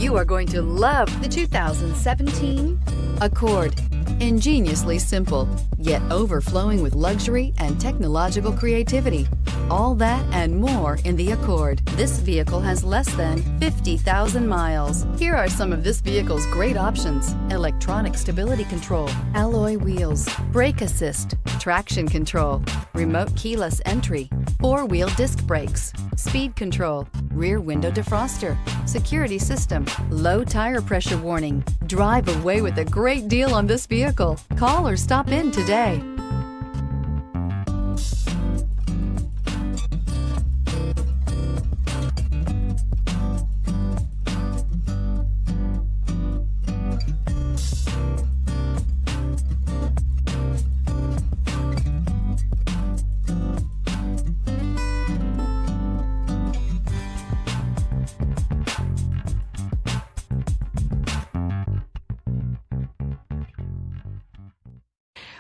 You are going to love the 2017 Accord. Ingeniously simple, yet overflowing with luxury and technological creativity. All that and more in the Accord. This vehicle has less than 50,000 miles. Here are some of this vehicle's great options: electronic stability control, alloy wheels, brake assist, traction control, remote keyless entry, four-wheel disc brakes, speed control, rear window defroster, security system, low tire pressure warning. Drive away with a great deal on this vehicle. Call or stop in today.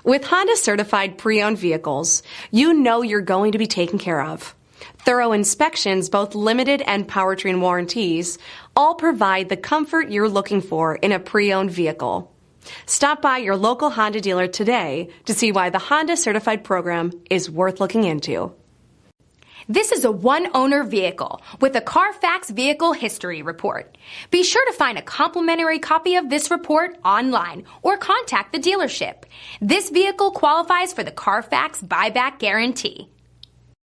With Honda certified pre-owned vehicles, you know you're going to be taken care of. Thorough inspections, both limited and powertrain warranties, all provide the comfort you're looking for in a pre-owned vehicle. Stop by your local Honda dealer today to see why the Honda certified program is worth looking into. This is a one-owner vehicle with a Carfax Vehicle History Report. Be sure to find a complimentary copy of this report online or contact the dealership. This vehicle qualifies for the Carfax Buyback Guarantee.